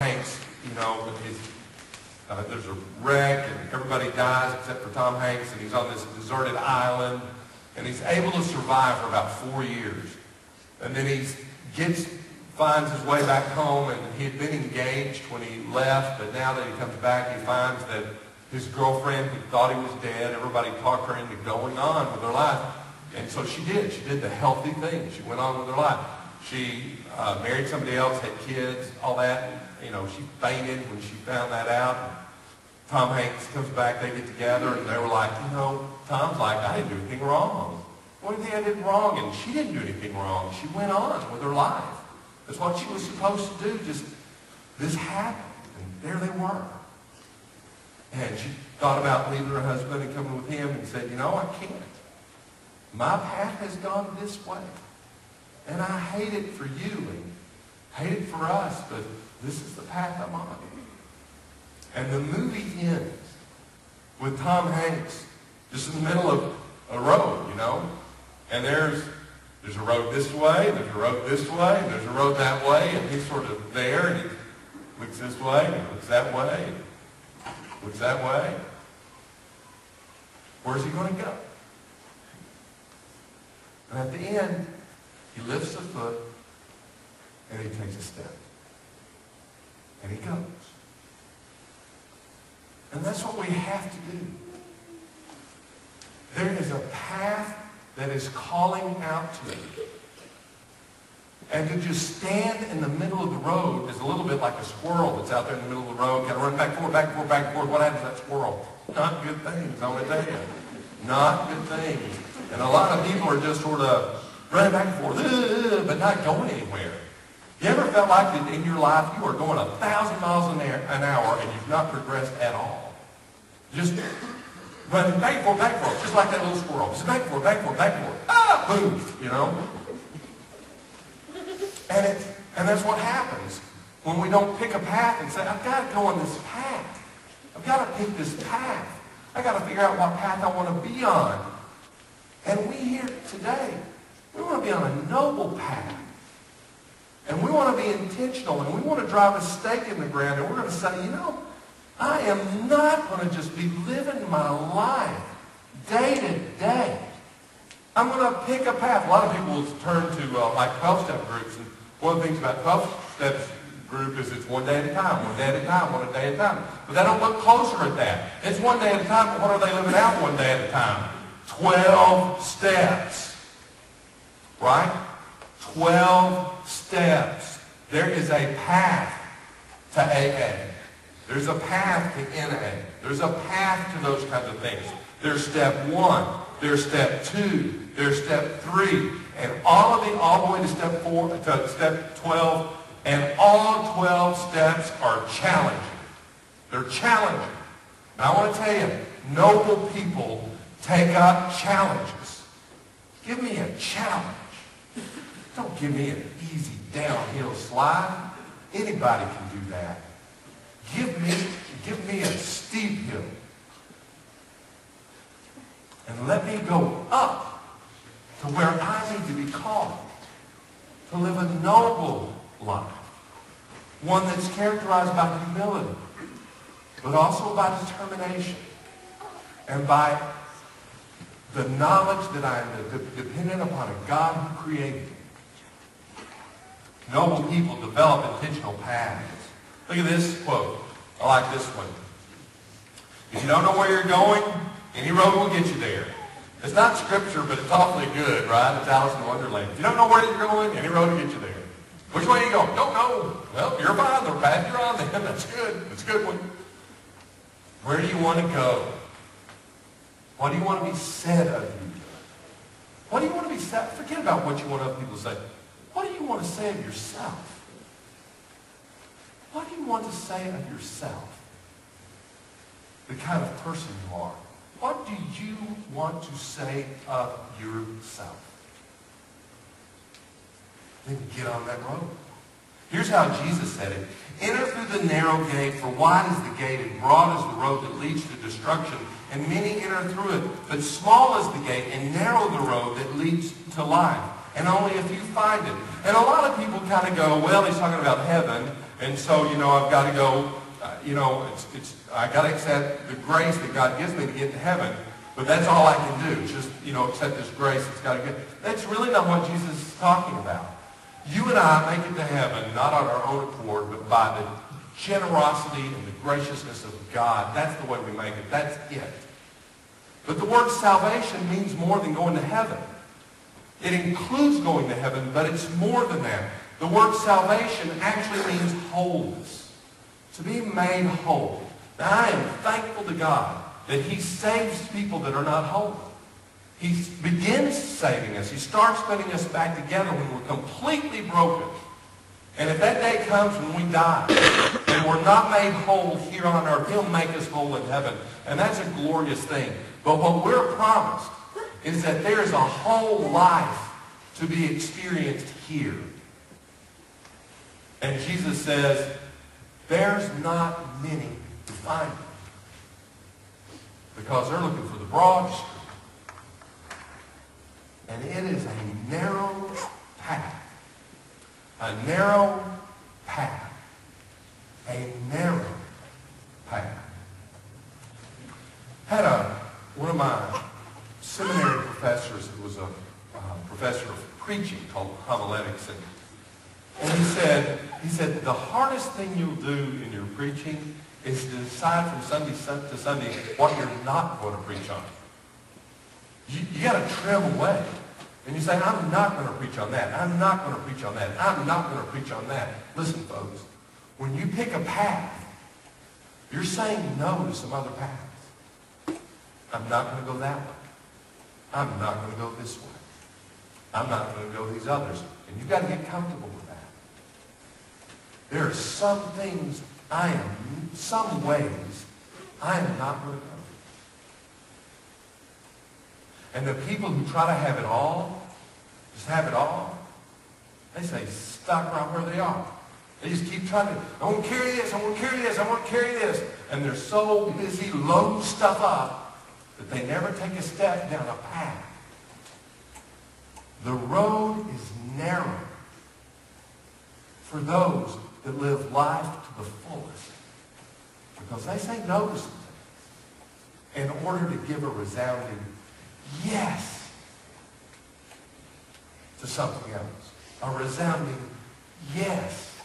Hanks, there's a wreck and everybody dies except for Tom Hanks, and he's on this deserted island, and he's able to survive for about 4 years. And then he finds his way back home, and he had been engaged when he left, but now that he comes back, he finds that his girlfriend, who thought he was dead, everybody talked her into going on with her life. And so she did. She did the healthy thing. She went on with her life. She married somebody else, had kids, all that. She fainted when she found that out. Tom Hanks comes back, they get together, and they were like, Tom's like, I didn't do anything wrong. What do you think I did wrong? And she didn't do anything wrong. She went on with her life. That's what she was supposed to do. Just, this happened, and there they were. And she thought about leaving her husband and coming with him and said, I can't. My path has gone this way. And I hate it for you and hate it for us, but this is the path I'm on. And the movie ends with Tom Hanks just in the middle of a road, And there's a road this way, there's a road this way, and there's a road that way, and he's sort of there, and he looks this way, and he looks that way, and looks that way. Where's he going to go? And at the end, he lifts a foot, and he takes a step. And he goes. And that's what we have to do. There is a path that is calling out to you. And to just stand in the middle of the road is a little bit like a squirrel that's out there in the middle of the road, kind of run back and forth, back and forth, back and forth. What happens to that squirrel? Not good things, I'm going to tell you. Not good things. And a lot of people are just sort of running back and forth, but not going anywhere. You ever felt like that in your life you are going 1,000 miles an hour and you've not progressed at all? Just running back and forth, just like that little squirrel. Just back and forth, back and forth, back and forth. Boom, And that's what happens when we don't pick a path and say, I've got to go on this path. I've got to pick this path. I've got to figure out what path I want to be on. And we here today, we want to be on a noble path. And we want to be intentional, and we want to drive a stake in the ground, and we're going to say, I am not going to just be living my life day to day. I'm going to pick a path. A lot of people will turn to 12-step groups, and one of the things about 12-step group is it's one day at a time, one day at a time, one day at a time. But they don't look closer at that. It's one day at a time, but what are they living out one day at a time? 12 steps. Right? 12 steps. There is a path to AA. There's a path to NA. There's a path to those kinds of things. There's step 1. There's step 2. There's step 3. And all the way to step 4, to step 12. And all 12 steps are challenging. They're challenging. And I want to tell you, noble people take up challenges. Give me a challenge. Don't give me an easy downhill slide. Anybody can do that. Give me a steep hill. And let me go up to where I need to be called. To live a noble life. One that's characterized by humility, but also by determination. And by the knowledge that I am dependent upon a God who created me. Noble people develop intentional paths. Look at this quote. I like this one. If you don't know where you're going, any road will get you there. It's not scripture, but it's awfully good, right? It's Alice in Wonderland. If you don't know where you're going, any road will get you there. Which way are you going? Don't know. Well, you're fine. The path you're on then. That's good. That's a good one. Where do you want to go? What do you want to be said of you? What do you want to be said? Forget about what you want other people to say. What do you want to say of yourself? What do you want to say of yourself? The kind of person you are. What do you want to say of yourself? Then get on that road. Here's how Jesus said it. Enter through the narrow gate, for wide is the gate, and broad is the road that leads to destruction, and many enter through it. But small is the gate, and narrow the road that leads to life, and only a few find it. And a lot of people kind of go, well, he's talking about heaven. And so, I've got to go, I got to accept the grace that God gives me to get to heaven. But that's all I can do. Just, accept this grace. It's got to get. That's really not what Jesus is talking about. You and I make it to heaven, not on our own accord, but by the generosity and the graciousness of God. That's the way we make it. That's it. But the word salvation means more than going to heaven. It includes going to heaven, but it's more than that. The word salvation actually means wholeness. To be made whole. Now, I am thankful to God that he saves people that are not whole. He begins saving us. He starts putting us back together when we're completely broken. And if that day comes when we die and we're not made whole here on earth, he'll make us whole in heaven. And that's a glorious thing. But what we're promised is that there is a whole life to be experienced here. And Jesus says, there's not many to find it. Because they're looking for the broad street. And it is a narrow path. A narrow path. A narrow path. Had one of my seminary professors who was a professor of preaching called homiletics. And he said, the hardest thing you'll do in your preaching is to decide from Sunday to Sunday what you're not going to preach on. You got to trim away. And you say, I'm not going to preach on that. I'm not going to preach on that. I'm not going to preach on that. Listen, folks, when you pick a path, you're saying no to some other paths. I'm not going to go that way. I'm not going to go this way. I'm not going to go these others. And you've got to get comfortable with that. There are some things some ways I am not going to go. And the people who try to have it all, just have it all, they say stop right where they are. They just keep trying to, I want to carry this, I want to carry this, I want to carry this. And they're so busy loading stuff up that they never take a step down a path. The road is narrow for those that live life to the fullest. Because they say no to some things in order to give a resounding yes to something else. A resounding yes.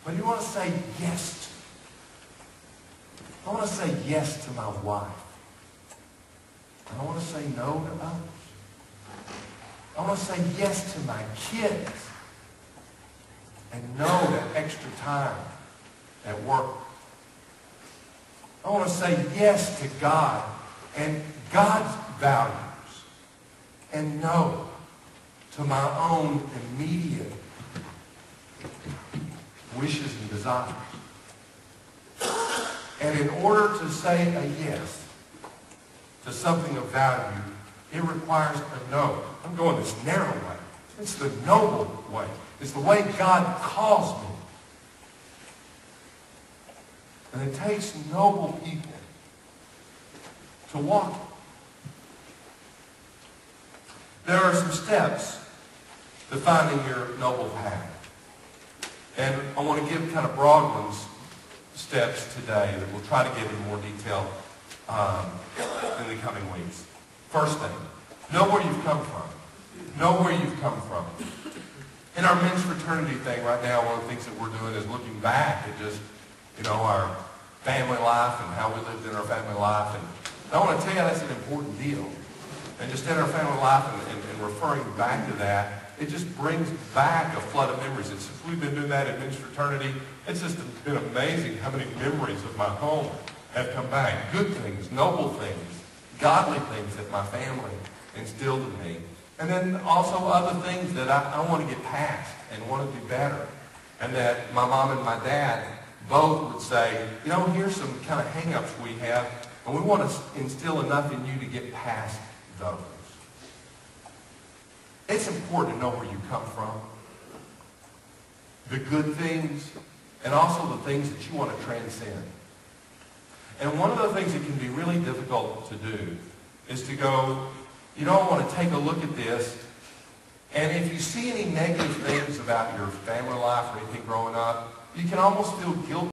What do you want to say yes to? I want to say yes to my wife. I want to say no to others. I want to say yes to my kids. And no to extra time at work. I want to say yes to God and God's values. And no to my own immediate wishes and desires. And in order to say a yes to something of value, it requires a no. I'm going this narrow way. It's the noble way. It's the way God calls me. And it takes noble people to walk. There are some steps to finding your noble path. And I want to give kind of broad ones steps today that we'll try to get in more detail in the coming weeks. First thing, know where you've come from. Know where you've come from. In our men's fraternity thing right now, one of the things that we're doing is looking back at just, our family life and how we lived in our family life. And I want to tell you that's an important deal. And just in our family life and referring back to that, it just brings back a flood of memories. And since we've been doing that in men's fraternity, it's just been amazing how many memories of my home have come back. Good things, noble things, godly things that my family instilled in me. And then also other things that I want to get past and want to do better. And that my mom and my dad both would say, here's some kind of hang-ups we have, and we want to instill enough in you to get past those. It's important to know where you come from. The good things, and also the things that you want to transcend. And one of the things that can be really difficult to do is to go, I want to take a look at this, and if you see any negative things about your family life or anything growing up, You can almost feel guilty